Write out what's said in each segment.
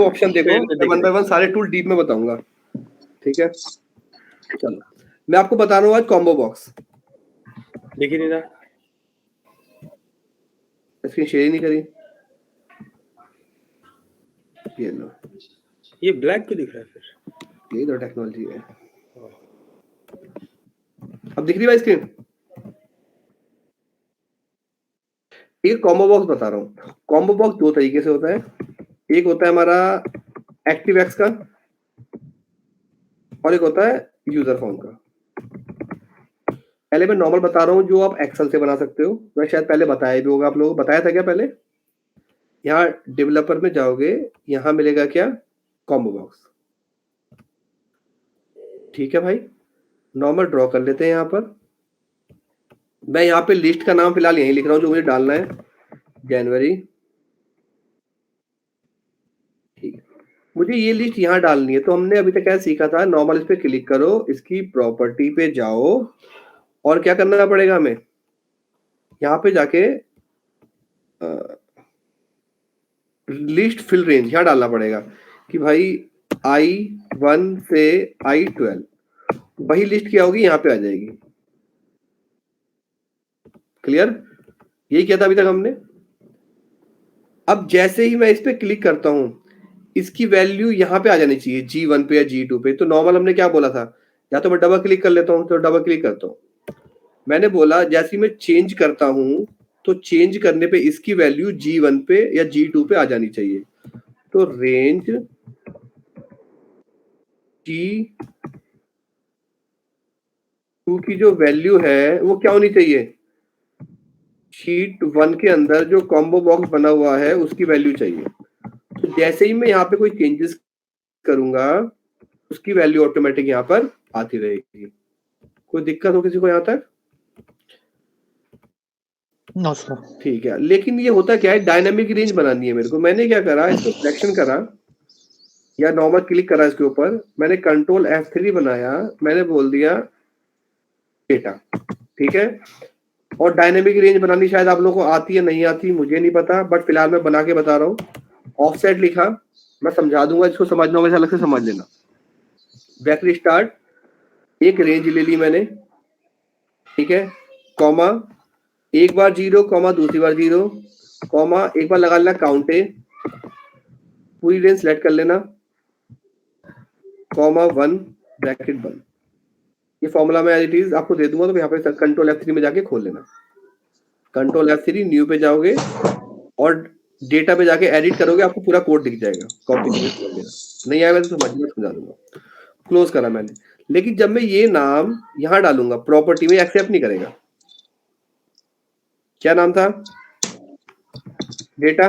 Option देखो, मैं one by one सारे टूल डीप में बताऊंगा, ठीक है। चलो मैं आपको बता रहा हूँ आज कॉम्बो बॉक्स। दिख ही नहीं रहा, स्क्रीन शेयर ही नहीं करी, ये लो, ये ब्लैक क्यों दिख रहा है फिर? यही तो टेक्नोलॉजी है। अब दिख रही है स्क्रीन? एक कॉम्बो बॉक्स बता रहा हूँ। कॉम्बो बॉक्स दो तरीके से होता है, एक होता है हमारा एक्टिव एक्स का और एक होता है यूजर फॉर्म का। पहले मैं नॉर्मल बता रहा हूँ जो आप एक्सेल से बना सकते हो, मैं शायद पहले बताया भी होगा, आप लोगों को बताया था क्या पहले? यहाँ डेवलपर में जाओगे, यहाँ मिलेगा क्या? कॉम्बो बॉक्स, ठीक है भाई। नॉर्मल ड्रॉ कर लेते हैं यहाँ पर। मैं यहाँ पे लिस्ट का नाम फिलहाल यही लिख रहा हूँ जो मुझे डालना है, जनवरी, ठीक है। मुझे ये लिस्ट यहाँ डालनी है, तो हमने अभी तक क्या सीखा था, नॉर्मल इस पे क्लिक करो, इसकी प्रॉपर्टी पे जाओ और क्या करना पड़ेगा हमें, यहाँ पे जाके लिस्ट फिल रेंज यहाँ डालना पड़ेगा कि भाई I1 से I12, वही लिस्ट क्या होगी यहाँ पे आ जाएगी। क्लियर? यही किया था अभी तक हमने। अब जैसे ही मैं इस पे क्लिक करता हूं, इसकी वैल्यू यहाँ पे आ जानी चाहिए, G1 पे या G2 पे। तो नॉर्मल हमने क्या बोला था, या तो मैं डबल क्लिक कर लेता हूँ, तो डबल क्लिक करता हूँ। मैंने बोला जैसे ही मैं चेंज करता हूँ तो चेंज करने पे इसकी वैल्यू G1 पे या G2 पे आ जानी चाहिए। तो रेंज G2 की जो वैल्यू है वो क्या होनी चाहिए, शीट 1 के अंदर जो कॉम्बो बॉक्स बना हुआ है उसकी वैल्यू चाहिए। तो जैसे ही मैं यहाँ पे कोई चेंजेस करूंगा उसकी वैल्यू ऑटोमेटिक यहाँ पर आती रहेगी। कोई दिक्कत हो किसी को यहाँ तक? No sir. ठीक है, लेकिन ये होता क्या है, डायनामिक रेंज बनानी है मेरे को। मैंने क्या करा, इसको सिलेक्शन करा या नॉर्मल क्लिक करा इसके ऊपर, मैंने कंट्रोल F3 बनाया, मैंने बोल दिया डेटा, ठीक है। और डायनेमिक रेंज बनानी शायद आप लोगों को आती है नहीं आती मुझे नहीं पता, बट फिलहाल मैं बना के बता रहा हूँ। ऑफसेट लिखा, मैं समझा दूंगा, जिसको समझना होगा अलग से समझ लेना। बैक स्टार्ट, एक रेंज ले ली मैंने, ठीक है, कॉमा, एक बार 0, कॉमा दूसरी बार 0, कॉमा, एक बार लगा लेना काउंटे, पूरी रेंज सेलेक्ट कर लेना, कॉमा 1 ब्रैकेट बंद। ये फॉर्मूला मैं एज इट इज आपको दे दूंगा, तो यहाँ पे कंट्रोल F3 में जाके खोल लेना। कंट्रोल F3, न्यू पे जाओगे और डेटा पे जाके एडिट करोगे, आपको पूरा कोड दिख जाएगा। कॉपी नहीं आया मैं तो समझा दूंगा। क्लोज करा मैंने, लेकिन जब मैं ये नाम यहाँ डालूंगा प्रॉपर्टी में, एक्सेप्ट नहीं करेगा। क्या नाम था, डेटा,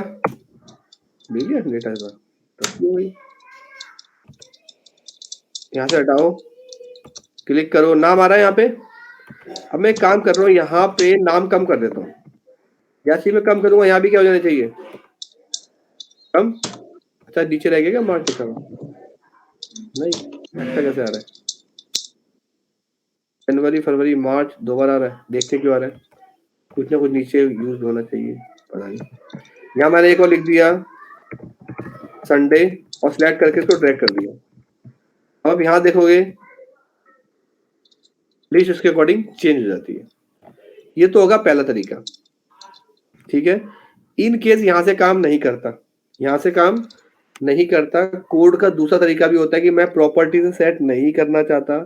मिल गया डेटा इस बार। यहाँ से हटाओ, क्लिक करो, नाम आ रहा है यहाँ पे। अब मैं काम कर रहा हूँ, यहाँ पे नाम कम कर देता हूँ। जैसे ही मैं कम करूंगा यहाँ भी क्या हो जाना चाहिए, कम। अच्छा नीचे रह गया मार्क लिखा हुआ, नहीं अच्छा कैसे आ रहा है, जनवरी फरवरी मार्च 2 बार आ रहा है, देखते क्यों आ रहा है, कुछ ना कुछ नीचे यूज होना चाहिए, पता नहीं। यहाँ मैंने एक और लिख दिया संडे और सिलेक्ट करके इसको ड्रैग कर दिया। अब यहाँ देखोगे लिस्ट उसके अकॉर्डिंग चेंज हो जाती है। ये तो होगा पहला तरीका, ठीक है। इन केस यहाँ से काम नहीं करता, यहाँ से काम नहीं करता, कोड का दूसरा तरीका भी होता है कि मैं प्रॉपर्टी से सेट नहीं करना चाहता,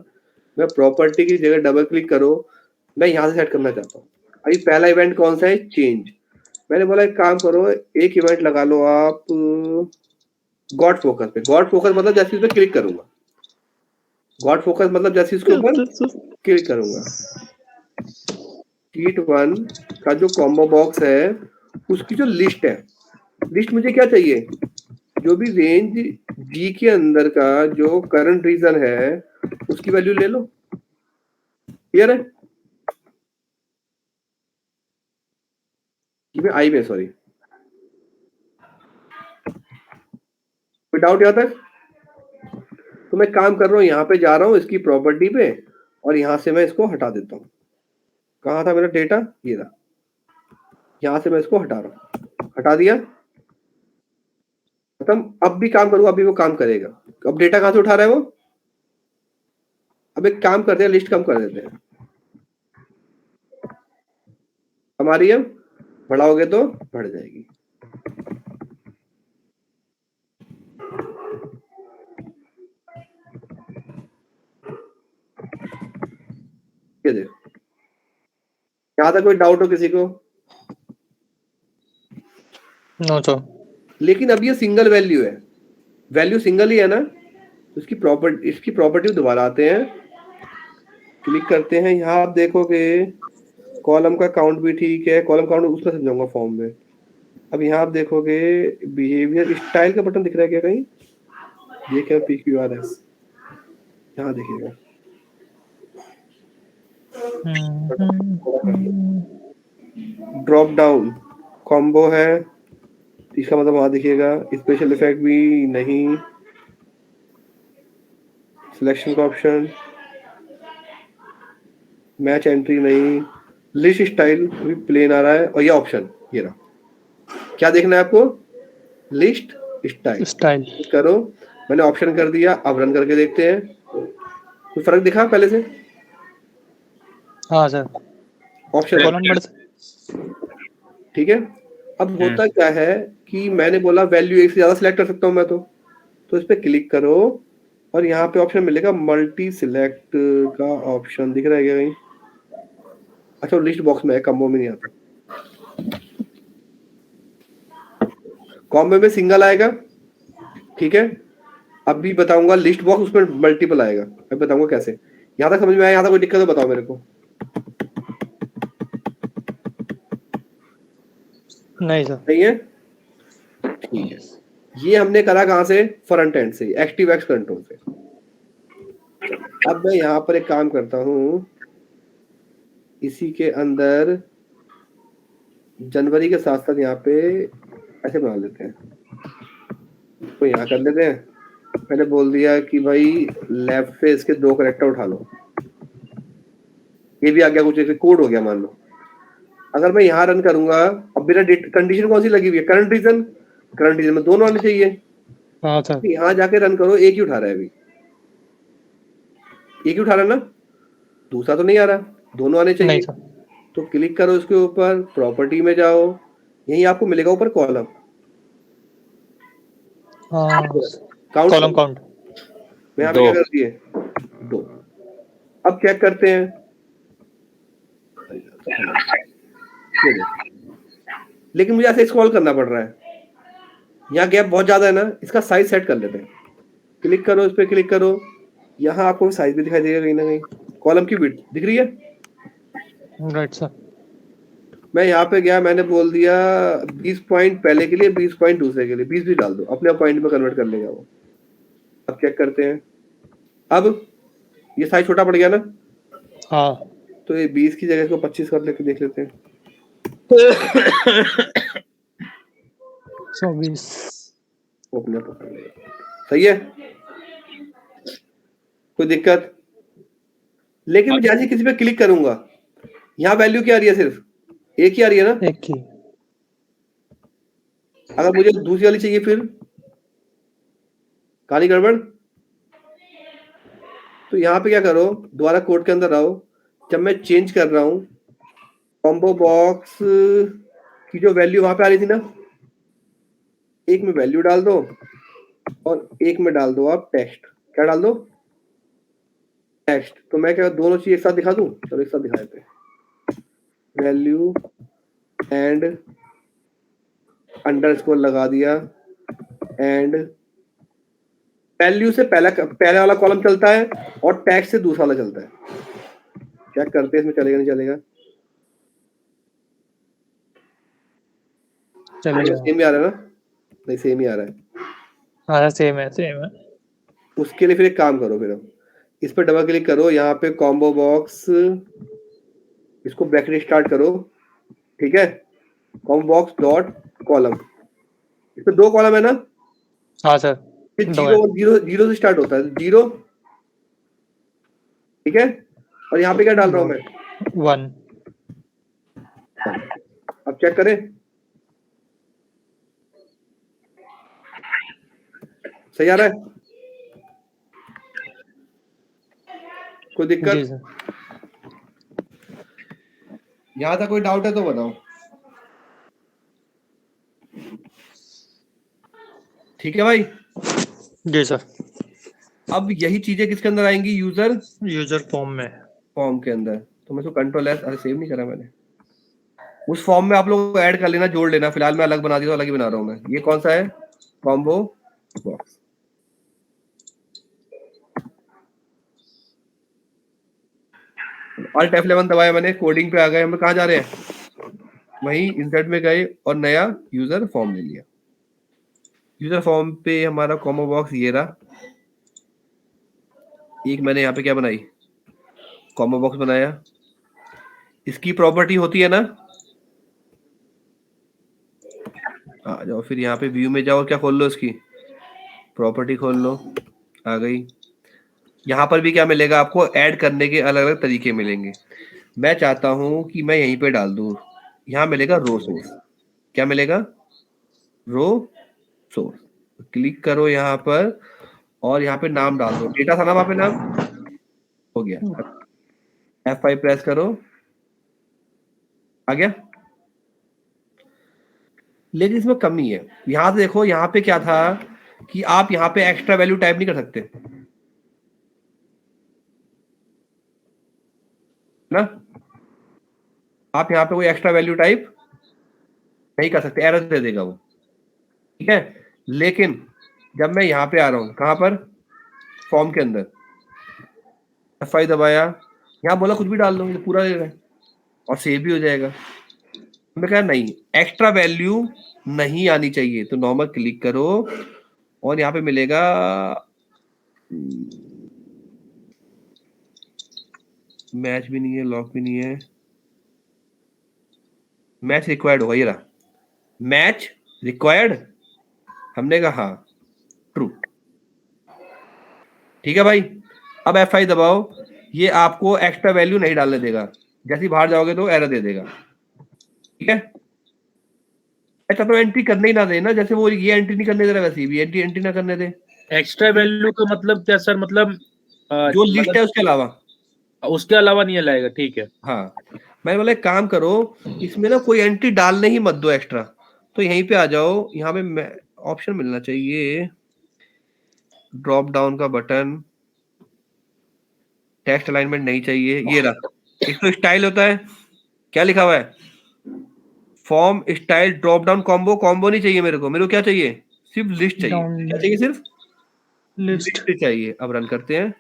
मैं प्रॉपर्टी की जगह डबल क्लिक करो, मैं यहाँ से सेट करना चाहता हूँ। अभी पहला इवेंट कौन सा है, चेंज। मैंने बोला एक काम करो, एक इवेंट लगा लो आप गॉड फोकस पे। गॉड फोकस मतलब जैसे उस पर क्लिक करूंगा, गॉड फोकस मतलब जैसे उसके ऊपर क्लिक करूंगा, शीट 1 का जो कॉम्बो बॉक्स है उसकी जो लिस्ट है, लिस्ट मुझे क्या चाहिए, जो भी रेंज जी के अंदर का जो करंट रीजन है उसकी वैल्यू ले लो। क्लियर है? आई में सॉरी, कोई डाउट यहाँ तक? तो मैं काम कर रहा हूँ, यहाँ पे जा रहा हूँ इसकी प्रॉपर्टी पे और यहाँ से मैं इसको हटा देता हूँ। कहाँ था मेरा डेटा, ये रहा। यहाँ से मैं इसको हटा रहा हूँ, हटा दिया, खत्म। अब भी काम करूंगा, अभी वो काम करेगा। अब डेटा कहां से उठा रहा है वो? अब एक काम करते हैं, लिस्ट कम कर देते हैं। हमारी अब बढ़ाओगे तो बढ़ जाएगी। ये देखो, यहाँ तक कोई डाउट हो किसी को? No sir. लेकिन अब ये सिंगल वैल्यू है, वैल्यू सिंगल ही है ना, तो इसकी प्रॉपर्टी दोबारा आते हैं, क्लिक करते हैं। यहाँ आप देखोगे कॉलम का काउंट भी ठीक है, कॉलम काउंट उसमें समझाऊंगा फॉर्म में। अब यहाँ आप देखोगे बिहेवियर स्टाइल का बटन दिख रहा है क्या कहीं? ये क्या PQRS, यहाँ देखिएगा। ड्रॉप डाउन कॉम्बो है, इसका मतलब वहां देखिएगा। स्पेशल इफेक्ट भी नहीं, सिलेक्शन का ऑप्शन, मैच एंट्री नहीं, लिस्ट स्टाइल भी प्लेन आ रहा है। और ये ऑप्शन, ये रहा। क्या देखना है आपको? लिस्ट स्टाइल करो। मैंने ऑप्शन कर दिया, अब रन करके देखते हैं कोई फर्क दिखा पहले से? हाँ सर, ऑप्शन कॉलम बढ़ ठीक है। अब होता क्या है कि मैंने बोला वैल्यू एक से ज्यादा सिलेक्ट कर सकता हूं मैं, तो इस पे क्लिक करो और यहाँ पे ऑप्शन मिलेगा मल्टी सिलेक्ट का ऑप्शन दिख रहा है क्या कहीं? अच्छा, लिस्ट बॉक्स में है, कॉम्बो में नहीं आता। कॉम्बो में सिंगल आएगा, ठीक है। अब भी बताऊंगा लिस्ट बॉक्स उसमें मल्टीपल आएगा, अब बताऊंगा कैसे। यहाँ तक समझ में आया? यहाँ तक कोई दिक्कत हो बताओ मेरे को। नहीं सर। नहीं है, ठीक है। ये हमने करा कहाँ से? फ्रंट एंड से, एक्टिव एक्स कंट्रोल से। अब मैं यहाँ पर एक काम करता हूँ, इसी के अंदर जनवरी के साथ साथ यहाँ पे ऐसे बना लेते हैं, तो यहाँ कर लेते हैं। मैंने बोल दिया कि भाई लेफ्ट से इसके 2 करेक्टर उठा लो। ये भी आ गया, कुछ ऐसे कोड हो गया मान लो। अगर मैं यहाँ रन करूंगा, अब मेरा कंडीशन कौन सी लगी हुई है? करंट रीजन में दोनों आने चाहिए। हाँ सर। यहाँ जाके रन करो, एक ही उठा रहा है अभी, एक ही उठा रहा है ना, दूसरा तो नहीं आ रहा, दोनों आने चाहिए। नहीं सर। तो क्लिक करो इसके ऊपर, प्रॉपर्टी में जाओ, यही आपको मिलेगा ऊपर कॉलम कॉलम काउंट मैं यहाँ पे क्या कर दिए? 2। अब चेक करते हैं, लेकिन मुझे ऐसे स्क्रॉल करना पड़ रहा है, यहाँ गैप बहुत ज्यादा है ना, इसका साइज सेट कर लेते हैं। क्लिक करो, इस पे क्लिक करो, यहाँ आपको साइज भी दिखाई देगा कहीं ना कहीं। कॉलम की विड्थ दिख रही है? Right sir. मैं यहाँ पे गया, मैंने बोल दिया 20 पॉइंट पहले के लिए, 20 पॉइंट दूसरे के लिए, 20 भी डाल दो, अपने पॉइंट में कन्वर्ट कर लेगा वो। अब चेक करते हैं, अब ये साइज छोटा पड़ गया ना? हाँ, तो ये 20 की जगह इसको 25 कर लेके देख लेते हैं। 24 अपने पकड़ लेगा, सही है, कोई दिक्कत? लेकिन मैं जैसे किसी पे क्लिक करूंगा, यहाँ वैल्यू क्या आ रही है? सिर्फ एक ही आ रही है ना? एक ही। अगर मुझे दूसरी वाली चाहिए फिर कहानी गड़बड़। तो यहाँ पे क्या करो, दोबारा कोड के अंदर आओ। जब मैं चेंज कर रहा हूँ, कॉम्बो बॉक्स की जो वैल्यू वहां पे आ रही थी ना, एक में वैल्यू डाल दो और एक में डाल दो आप टेक्स्ट। क्या डाल दो? टेक्स्ट। तो मैं क्या दोनों चीज एक साथ दिखा दूं? चलो एक साथ दिखा देते हैं। वैल्यू एंड अंडरस्कोर लगा दिया, एंड वैल्यू से पहले वाला कॉलम चलता है और टैक्स से दूसरा वाला चलता है। चेक करते हैं इसमें चलेगा नहीं चलेगा। चलेगा। सेम ही आ रहा है ना? नहीं, सेम ही आ रहा है। हाँ सेम है, सेम है। उसके लिए फिर एक काम करो, फिर अब इस पर डबल क्लिक करो, यहाँ पे कॉम्बो बॉक्स, इसको ब्रैकेट स्टार्ट करो, ठीक है। कॉम्बो बॉक्स डॉट कॉलम, इसमें 2 कॉलम है ना? हाँ सर। फिर जीरो से स्टार्ट होता है, 0, ठीक है। और यहाँ पे क्या डाल रहा हूँ मैं? 1। अब चेक करें, सही आ रहा है? कोई जी दिक्कत? सर। यहाँ तक कोई डाउट है तो बताओ। ठीक है भाई। जी सर। अब यही चीजें किसके अंदर आएंगी? यूजर यूजर फॉर्म में। फॉर्म के अंदर। तो मैं इसको कंट्रोल एस, अरे सेव नहीं करा मैंने। उस फॉर्म में आप लोग ऐड कर लेना, जोड़ लेना। फिलहाल मैं अलग बना दिया, तो अलग ही बना रहा हूँ मैं। ये कौन सा है? Combo box. Alt F11 दबाया मैंने, कोडिंग पे आ गए। हम कहाँ जा रहे हैं? वहीं इंसर्ट में गए और नया यूजर फॉर्म ले लिया। यूजर फॉर्म पे हमारा कॉम्बो बॉक्स ये रहा। एक मैंने यहाँ पे क्या बनाई? कॉम्बो बॉक्स बनाया। इसकी प्रॉपर्टी होती है ना, आ जाओ फिर यहाँ पे व्यू में जाओ, क्या खोल लो, इसकी प्रॉपर्टी खोल लो। आ गई। यहाँ पर भी क्या मिलेगा आपको? ऐड करने के अलग अलग तरीके मिलेंगे। मैं चाहता हूँ कि मैं यहीं पे डाल दूँ। यहाँ मिलेगा रो सोर्स। क्या मिलेगा? रो सोर्स। क्लिक करो यहाँ पर और यहाँ पे नाम डाल दो। डेटा था ना वहाँ पे नाम? हो गया। F5 प्रेस करो, आ गया। लेकिन इसमें कमी है। यहाँ से देखो, यहाँ पे क्या था कि आप यहाँ पे एक्स्ट्रा वैल्यू टाइप नहीं कर सकते ना। आप यहाँ पे कोई एक्स्ट्रा वैल्यू टाइप नहीं कर सकते, एरर दे देगा वो। ठीक है। लेकिन जब मैं यहाँ पे आ रहा हूँ, कहाँ पर? फॉर्म के अंदर। F5 दबाया, यहाँ बोला कुछ भी डाल दो, ये पूरा दे रहा है और सेव भी हो जाएगा। मैं कहा नहीं, एक्स्ट्रा वैल्यू नहीं आनी चाहिए। तो नॉर्मल क्लिक करो और यहाँ पे मिलेगा मैच भी नहीं है, लॉक भी नहीं है। मैच रिक्वायर्ड होगा, ये रहा मैच रिक्वायर्ड। हमने कहा हाँ, ट्रू। ठीक है भाई। अब F5 दबाओ, ये आपको एक्स्ट्रा वैल्यू नहीं डालने देगा। जैसे ही बाहर जाओगे तो एरर दे देगा। ठीक है। अच्छा, तो एंट्री करने ही ना दे ना, जैसे वो ये एंट्री नहीं करने दे रहा, वैसे भी एंट्री ना करने दे। एक्स्ट्रा वैल्यू का मतलब क्या सर? मतलब जो लिस्ट है उसके अलावा। उसके अलावा नहीं लाएगा? ठीक है। हाँ, मैंने बोला एक काम करो, इसमें ना कोई एंट्री डालने ही मत दो एक्स्ट्रा। तो यहीं पे आ जाओ, यहाँ पे ऑप्शन मिलना चाहिए, ड्रॉप डाउन का बटन। टेक्स्ट अलाइनमेंट नहीं चाहिए, ये रहा। एक तो स्टाइल होता है, क्या लिखा हुआ है? Form style drop down combo. Combo नहीं चाहिए मेरे को क्या चाहिए? सिर्फ लिस्ट चाहिए। डाउन क्या चाहिए? सिर्फ लिस्ट। लिस्ट चाहिए। अब रन करते हैं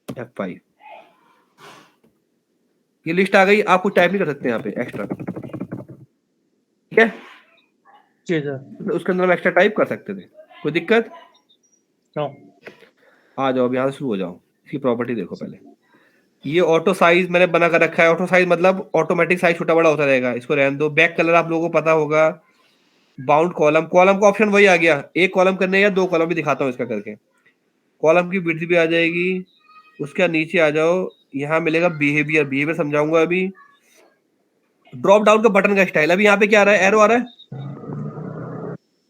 F5। ये लिस्ट आ गई। आप कुछ टाइप नहीं कर सकते यहाँ पे एक्स्ट्रा। ठीक है। जी सर। उसके अंदर हम एक्स्ट्रा टाइप कर सकते थे, कोई दिक्कत? नो। आ जाओ, अब यहाँ से शुरू हो जाओ। इसकी प्रॉपर्टी देखो पहले। ये ऑटो साइज मैंने बना कर रखा है। ऑटो साइज मतलब ऑटोमेटिक साइज छोटा बड़ा होता रहेगा, इसको रहने दो। बैक कलर आप लोगों को पता होगा। बाउंड कॉलम, कॉलम का ऑप्शन वही आ गया। एक कॉलम करने या दो कॉलम भी दिखाता हूँ इसका करके। कॉलम की विड्थ भी आ जाएगी। उसके नीचे आ जाओ, यहाँ मिलेगा बिहेवियर। बिहेवियर समझाऊंगा अभी। ड्रॉप डाउन का बटन का स्टाइल, अभी यहाँ पे क्या आ रहा है? एरो आ रहा है।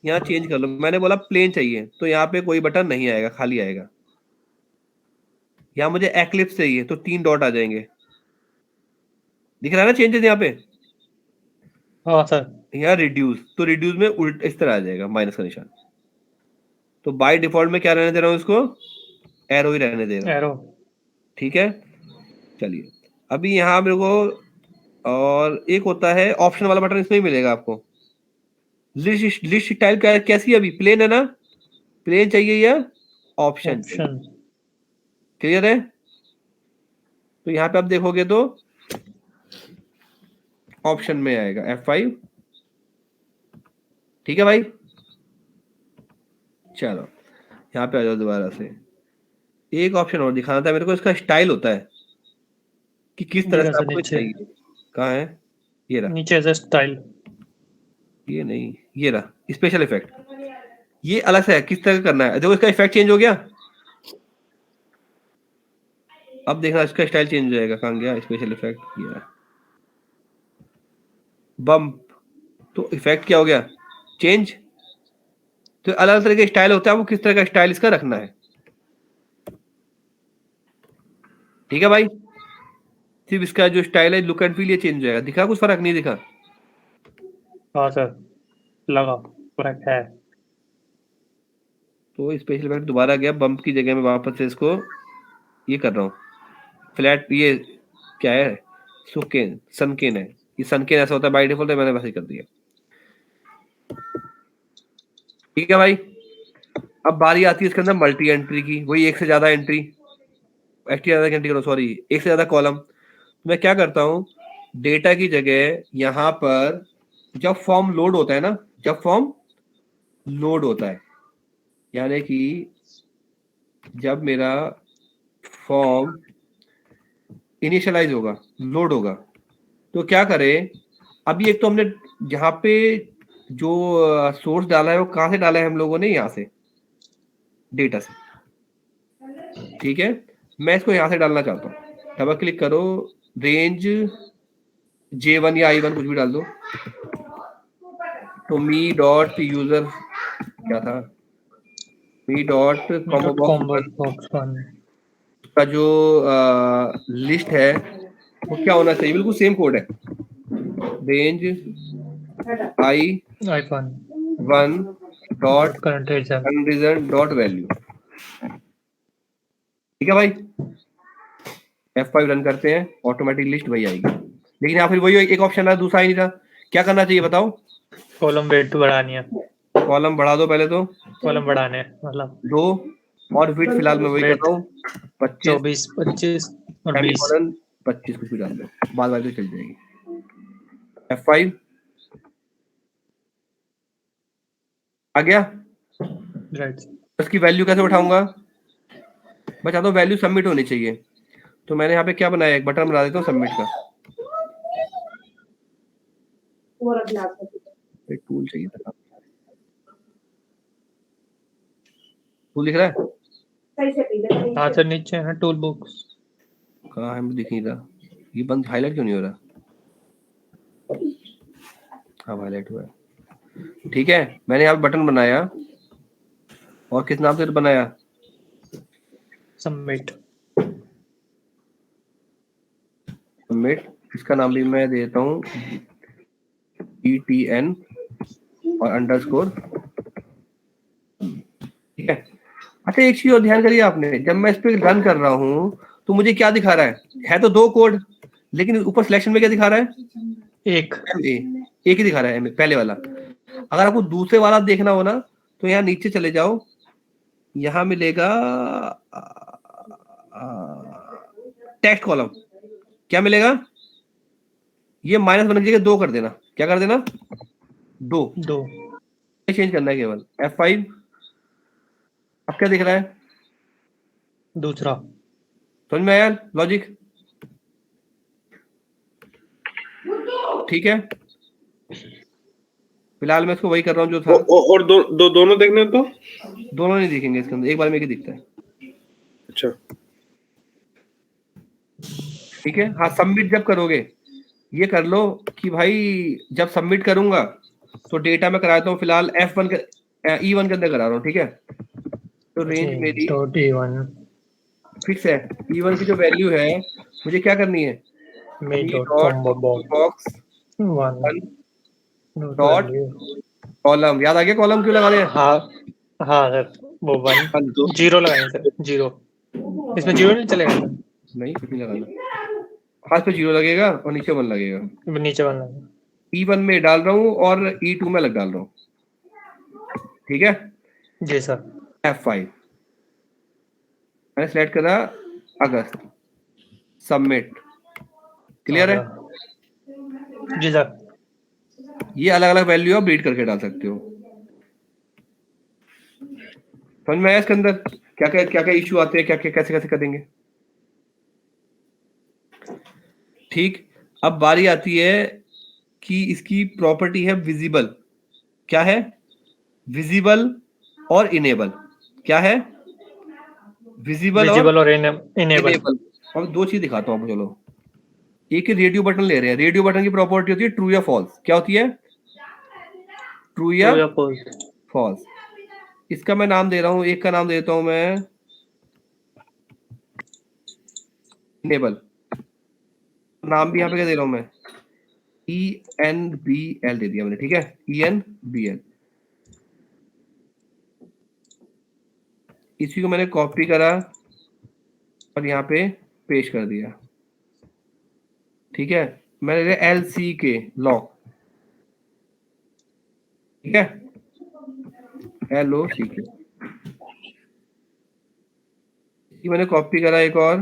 यहाँ चेंज कर लो। मैंने बोला प्लेन चाहिए, तो यहाँ पे कोई बटन नहीं आएगा, खाली आएगा। यहाँ मुझे एक्लिप्स चाहिए, तो 3 डॉट आ जाएंगे। दिख रहा है ना चेंजेस यहाँ पे? हाँ सर। यहाँ रिड्यूस, तो रिड्यूस में उल्ट इस तरह आ जाएगा, माइनस का निशान। तो बाय डिफॉल्ट में क्या रहने दे रहा हूँ इसको? एरो ही रहने दे रहा हूँ। एरो। ठीक है। चलिए, अभी यहाँ मेरे को और एक होता है ऑप्शन वाला बटन, इसमें ही मिलेगा आपको। लिस्ट स्टाइल कैसी है? अभी प्लेन है ना? प्लेन चाहिए या ऑप्शन? ऑप्शन। क्लियर है? तो यहाँ पे आप देखोगे तो ऑप्शन में आएगा F5। ठीक है भाई। चलो यहाँ पे आ जाओ दोबारा से। एक ऑप्शन और दिखाना था मेरे को, इसका स्टाइल होता है कि किस तरह से सर आपको नीचे। चाहिए। कहाँ है? ये रहा। नीचे से स्टाइल। ये नहीं, ये रहा स्पेशल इफेक्ट। ये अलग से है, किस तरह करना है। देखो इसका इफेक्ट चेंज हो गया। अब देखना इसका स्टाइल चेंज हो जाएगा। कहाँ गया स्पेशल इफेक्ट? ये बम्प। तो इफेक्ट क्या हो गया? चेंज। तो अलग अलग तरह के स्टाइल होता है, वो किस तरह का स्टाइल इसका रखना है। ठीक है भाई, सिर्फ इसका जो स्टाइल है, लुक एंड फील, ये चेंज हो जाएगा। दिखा कुछ फर्क? नहीं दिखा? हाँ सर, लगा फर्क है। तो स्पेशल इफेक्ट दोबारा गया, बम्प की जगह में वापस से इसको ये कर रहा हूँ फ्लैट। ये क्या है? सुकेन, सनकेन है। ये सनकेन ऐसा होता है बाय डिफॉल्ट, मैंने वैसे ही कर दिया। ठीक है भाई, अब बारी आती है इसके अंदर मल्टी एंट्री की। वही एक से ज्यादा एंट्री, एंट्री करो, सॉरी, एक से ज्यादा कॉलम। मैं क्या करता हूँ, डेटा की जगह यहाँ पर जब फॉर्म लोड होता है ना, जब फॉर्म लोड होता है, यानी कि जब मेरा फॉर्म इनिशियलाइज होगा, लोड होगा, तो क्या करें, अभी एक तो हमने जहाँ पे जो सोर्स डाला है वो कहाँ से डाला है हम लोगों ने, यहाँ से, डेटा से। ठीक है, मैं इसको यहाँ से डालना चाहता हूँ। डबल क्लिक करो, रेंज J1 या I1 कुछ भी डाल दो। तो मी डॉट यूजर क्या था, मी डॉट कॉम्बो बॉक्स का जो लिस्ट है वो क्या होना चाहिए, बिल्कुल सेम कोड है, range I1 dot current comparison dot value. ठीक है भाई, F5 रन करते हैं, ऑटोमेटिक लिस्ट वही आएगी। लेकिन यहाँ फिर वही एक ऑप्शन है, दूसरा ही नहीं था। क्या करना चाहिए बताओ? कॉलम वेट बढ़ानी है, कॉलम बढ़ा दो पहले तो, कॉलम बढ़ाने मतलब 2, और विड्थ फिलहाल मैं वही कर रहा हूँ 25, 24 25 और 20। 25 कुछ भी डाल दो, बाद में चल जाएगी। F5 आ गया। राइट, इसकी वैल्यू कैसे उठाऊंगा? मैं चाहता हूँ वैल्यू सबमिट होनी चाहिए, तो मैंने यहाँ पे क्या बनाया, एक बटन बना देता हूँ सबमिट का। एक टूल चाहिए था, टूल दिख रहा है? हाँ सर, नीचे है ना टूल बॉक्स। कहाँ है, मुझे दिख नहीं रहा। ये बंद हाईलाइट क्यों नहीं हो रहा? हाँ हाईलाइट हुआ है। ठीक है, मैंने यहाँ पे बटन बनाया, और किस नाम से बनाया? सबमिट। सबमिट, इसका नाम भी मैं देता हूँ ETN और अंडरस्कोर। ठीक है। अच्छा, एक चीज और ध्यान करिए आपने, जब मैं इस पे रन कर रहा हूँ तो मुझे क्या दिखा रहा है तो 2 कोड, लेकिन ऊपर सिलेक्शन में क्या दिखा रहा है? एक ही दिखा रहा है पहले वाला। अगर आपको दूसरे वाला देखना हो ना, तो यहाँ नीचे चले जाओ, यहाँ मिलेगा टेक्स्ट कॉलम। क्या मिलेगा? ये -1 की जगह 2 कर देना। क्या कर देना? 2 चेंज करना है केवल। F5, अब क्या दिख रहा है? दूसरा। समझ में आया लॉजिक? ठीक है, फिलहाल मैं इसको वही कर रहा हूँ जो था। और दोनों देखने तो दोनों नहीं दिखेंगे इसके अंदर, एक बार में एक ही दिखता है। अच्छा, ठीक है। हाँ, सबमिट जब करोगे ये कर लो कि भाई जब सबमिट करूंगा तो डेटा में कराता हूँ, फिलहाल E1 के अंदर करा रहा हूँ। ठीक है, तो रेंज मेरी E1 फिक्स है। E1 की जो वैल्यू है मुझे क्या करनी है, बॉक्स 1 डॉट कॉलम। याद आ गया कॉलम क्यों लगा रहे हैं? हाँ सर, वो 1 0 लगाएंगे सर, 0। इसमें 0 नहीं चलेगा सर? नहीं, कुछ नहीं लगाना। हाथ पे 0 लगेगा और नीचे 1 लगेगा। नीचे 1 लगेगा। E1 में डाल रहा हूँ और E2 में अलग डाल रहा हूँ। ठीक है जी सर। F5 मैंने सेलेक्ट करा, अगस्त, सबमिट। क्लियर है? जी सर। ये अलग अलग वैल्यू आप रीड करके डाल सकते हो। समझ में आया इसके अंदर क्या क्या इश्यू आते हैं, क्या कैसे कैसे करेंगे? ठीक, अब बारी आती है कि इसकी प्रॉपर्टी है विजिबल। क्या है? विजिबल और इनेबल। क्या है? विजिबल और इनेबल। अब 2 चीज दिखाता हूँ। चलो, एक ही रेडियो बटन ले रहे हैं। रेडियो बटन की प्रॉपर्टी होती है ट्रू या फॉल्स। क्या होती है? ट्रू या फॉल्स। इसका मैं नाम दे रहा हूँ, एक का नाम देता हूँ मैं इनेबल। नाम भी यहाँ पे क्या दे रहा हूँ मैं, ENBL दे दिया मैंने, ठीक है, ENBL। इसी को मैंने कॉपी करा और यहाँ पे पेश कर दिया, ठीक है। मैंने LCK लॉक, ठीक है, LOCK मैंने कॉपी करा। एक और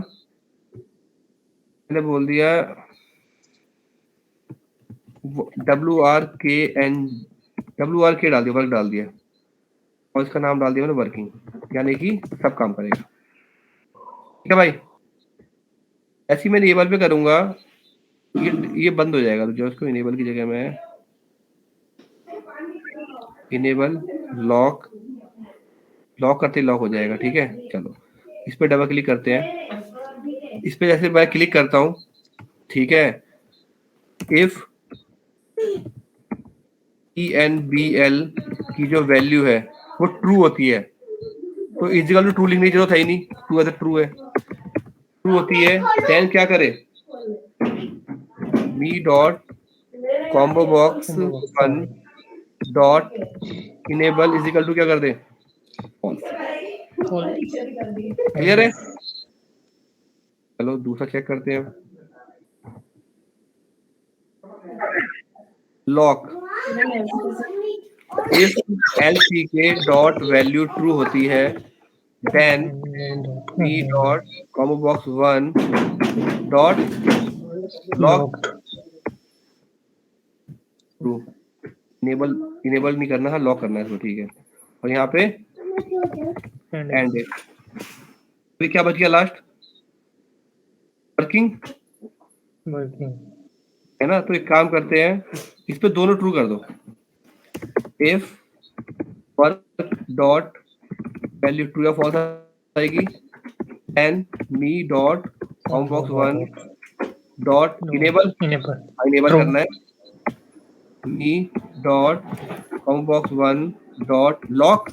मैंने बोल दिया WRK डाल दिया, वर्क डाल दिया, और इसका नाम डाल दिया मैंने वर्किंग, यानी कि सब काम करेगा, ठीक है भाई। ऐसी मैं इनेबल पे करूंगा, ये बंद हो जाएगा, तो जो इसको इनेबल की जगह में इनेबल लॉक, लॉक करते लॉक हो जाएगा, ठीक है। चलो इस पे डबल क्लिक करते हैं। इस पे जैसे मैं क्लिक करता हूँ, ठीक है, इफ ENBL की जो वैल्यू है वो ट्रू होती है, तो इजिकल टू ट्रू लिखने की जरूरत है ही नहीं, ट्रू है तो ट्रू है, ट्रू होती है, देन क्या करे, me dot combo box 1 dot enable is equal to क्या कर दे, क्लियर है। चलो दूसरा चेक करते हैं, lock if LCK dot value true होती है, than me dot combo box 1 dot lock true. Enable नहीं करना है, लॉक करना है इसको, ठीक है। और यहाँ पे एंड है। तो क्या बच गया लास्ट, वर्किंग है ना। तो एक काम करते हैं, इस पे दोनों ट्रू कर दो, if work dot value true या फॉल्स आएगी, and me dot combo box 1 dot enable करना है, me dot combo box 1 dot lock,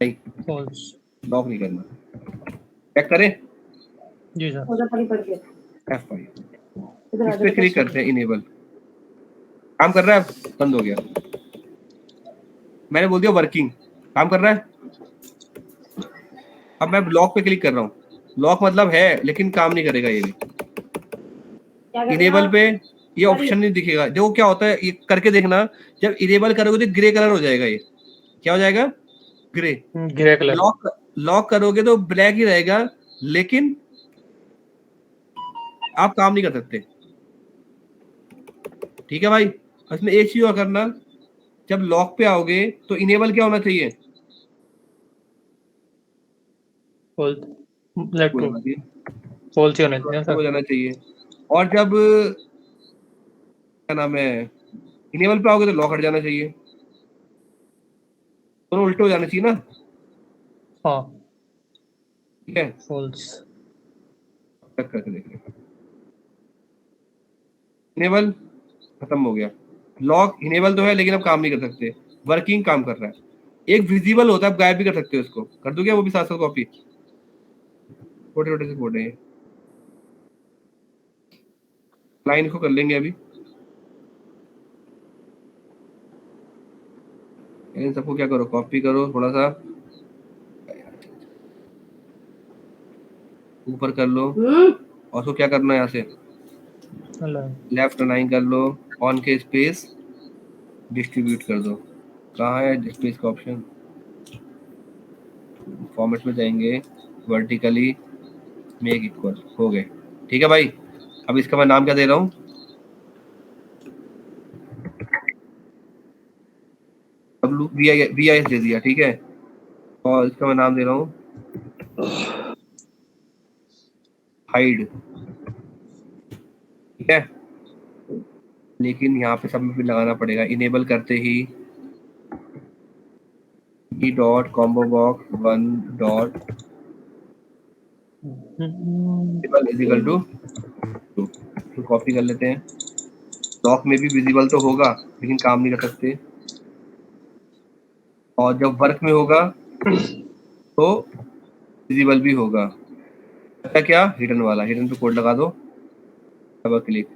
lock नहीं करना। चेक करें जी सर, F5 इस पे क्लिक करते हैं, इनेबल काम कर रहा है, बंद हो गया। मैंने बोल दिया वर्किंग, काम कर रहा है। अब मैं लॉक पे क्लिक कर रहा हूँ, लॉक मतलब है लेकिन काम नहीं करेगा ये भी। इनेबल पे ये ऑप्शन नहीं दिखेगा, जो क्या होता है ये करके देखना, जब इनेबल करोगे तो ग्रे कलर हो जाएगा, ये क्या हो जाएगा, ग्रे कलर। लॉक करोगे तो ब्लैक ही रहेगा, लेकिन आप काम नहीं कर सकते, ठीक है भाई। इसमें एक चीज और करना, जब लॉक पे आओगे तो इनेबल क्या होना चाहिए, फॉल्स होना हो जाना चाहिए। और जब क्या नाम है इनेबल पे आओगे तो लॉक हट जाना चाहिए, दोनों उल्टे हो जाने चाहिए ना, हाँ ठीक है। फॉल्स चेक करके देखिए, इनेबल खत्म हो गया, लॉक इनेबल तो है लेकिन अब काम नहीं कर सकते, वर्किंग काम कर रहा है। एक विजिबल होता है, आप गायब भी कर सकते हो, इसको कर दो क्या, वो भी साथ साथ कॉपी, छोटे छोटे से कोड है, लाइन को कर लेंगे अभी, इन सबको क्या करो, कॉपी करो, थोड़ा सा ऊपर कर लो, और उसको क्या करना है, यहाँ से लेफ्ट अलाइन कर लो, ऑन के स्पेस डिस्ट्रीब्यूट कर दो। कहाँ है स्पेस का ऑप्शन, फॉर्मेट में जाएंगे, वर्टिकली मेक इक्वल, हो गए, ठीक है भाई। अब इसका मैं नाम क्या दे रहा हूँ, VIS दे दिया, ठीक है। और इसका मैं नाम दे रहा हूँ हाइड, ठीक है। लेकिन यहाँ पे सब में भी लगाना पड़ेगा, इनेबल करते ही E dot combo box 1 dot is equal to, तो कॉपी कर लेते हैं। लॉक में भी विजिबल तो होगा लेकिन काम नहीं कर सकते, और जब वर्क में होगा तो विजिबल भी होगा। क्या हिडन वाला, हिडन पे कोड लगा दो, डबल क्लिक।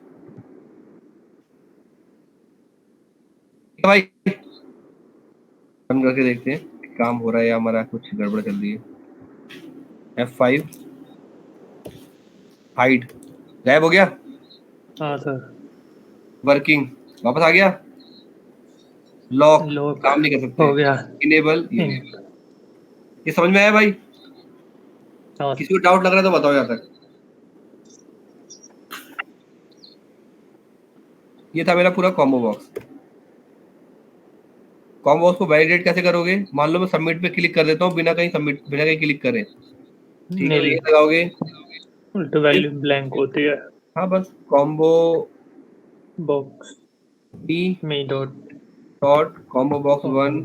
भाई रन करके देखते हैं काम हो रहा है या हमारा कुछ गड़बड़ चल रही है। F5 हाइड, गायब हो गया। हाँ सर। वर्किंग वापस आ गया। लॉक लॉक काम नहीं कर सकते। हो गया। इनेबल, ये समझ में आया भाई? हाँ किसी को डाउट लग रहा है तो बताओ यहाँ तक। ये था मेरा पूरा कॉम्बो बॉक्स। कॉम्बो बॉक्स को वैलिडेट कैसे करोगे? मान लो मैं सबमिट पे क्लिक कर देता हूँ बिना कहीं क्लिक करे, ठीक है? ये लगाओगे, उल्टा वैल्यू ब्लैंक होती है। हाँ बस कॉम्बो बॉक्स बी में dot combo box 1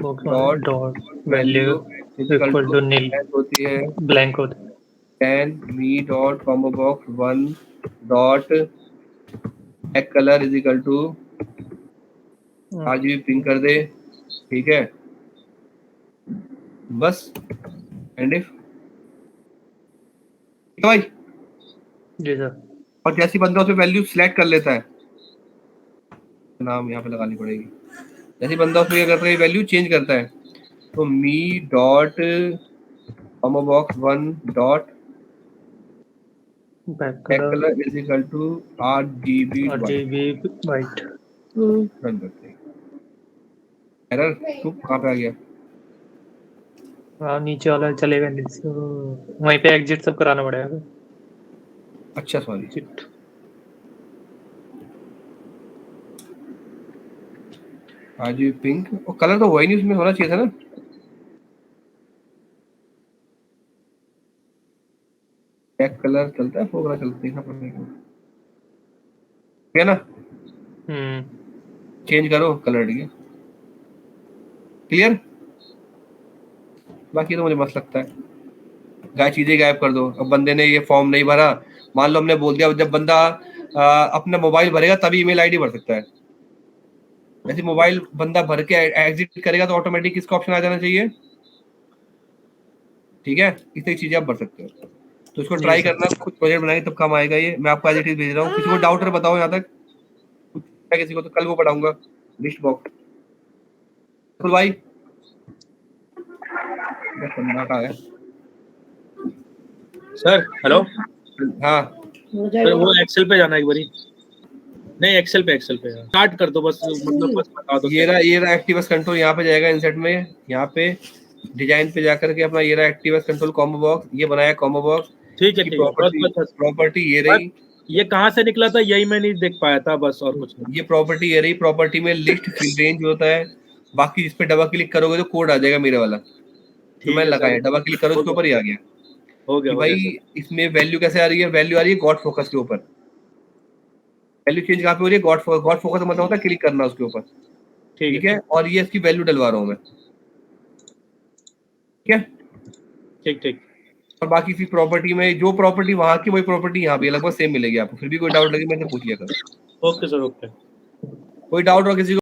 dot value equal to nil होती है, ब्लैंक होती है। Can B dot combo box 1 dot back colour is equal to RGB pink कर दे, ठीक है? बस एंड इफ भाई जी सर। और जैसी बंदा उसमें वैल्यू सिलेक्ट कर लेता है, नाम यहाँ पे लगानी पड़ेगी, जैसे बंदा उसमें क्या करता है वैल्यू चेंज करता है तो me dot combo box 1 dot back colour is equal to RGB white run करते हैं। एरर तू कहाँ पे आ गया? हाँ नीचे वाला चलेगा नीचे, वहीं पे एग्जिट सब कराना पड़ेगा। अच्छा सॉरी, RGB पिंक, और कलर तो हुआ ही नहीं, उसमें होना चाहिए था ना। बैक कलर चलता है, फोकस चलती है क्या ना? चेंज करो कलर, ठीक है? क्लियर? बाकी तो मुझे मस्त लगता है, चीजें गायब कर दो। अब बंदे ने ये फॉर्म नहीं भरा, मान लो हमने बोल दिया जब बंदा अपना मोबाइल भरेगा तभी ईमेल आईडी भर सकता है। जैसे मोबाइल बंदा भर के एग्जिट करेगा तो ऑटोमेटिक इसका ऑप्शन आ जाना चाहिए, ठीक है? इस तरह की चीजें आप भर सकते हो, तो इसको ट्राई करना, खुद प्रोजेक्ट बनाएंगे तब काम आएगा ये। मैं आपको एज इट इज भेज रहा हूँ, किसी को डाउट है बताओ यहाँ तक, किसी को तो कल वो पढ़ाऊंगा लिस्ट बॉक्स। तो भाई है सर हेलो, हाँ सर वो एक्सेल पे जाना एक बारी। नहीं एक्सेल पे स्टार्ट कर दो बस, मतलब बस बता दो। ये रहा एक्टिवस कंट्रोल, यहाँ पे जाएगा इंसर्ट में, यहाँ पे डिजाइन पे जाकर के अपना ये रहा एक्टिवस कंट्रोल कॉम्बो बॉक्स, ये बनाया कॉम्बो बॉक्स। ठीक है प्रॉपर्टी ये रही, ये कहाँ से निकला था यही मैं नहीं देख पाया था बस, और कुछ नहीं। ये प्रॉपर्टी ये रही। प्रॉपर्टी में लिस्ट फिल रेंज होता है, बाकी जिस पे डबल क्लिक करोगे तो कोड आ जाएगा मेरे वाला, तो मैंने लगाया, डबल क्लिक करो उसके ऊपर ही आ गया। हो गया भाई इसमें वैल्यू कैसे आ रही है? वैल्यू आ रही है गॉड फोकस के ऊपर। वैल्यू चेंज कहाँ पे हो रही है? गॉड फोकस मतलब होता है क्लिक करना उसके ऊपर, ठीक है? और ये इसकी वैल्यू डलवा रहा हूँ मैं, ठीक है? ठीक। और बाकी की प्रॉपर्टी में जो प्रॉपर्टी वहां की वही प्रॉपर्टी यहाँ भी लगभग सेम मिलेगी आपको। फिर भी कोई डाउट लगे मेरे से पूछ लिया करो। Okay sir, okay. कोई डाउट हो किसी को?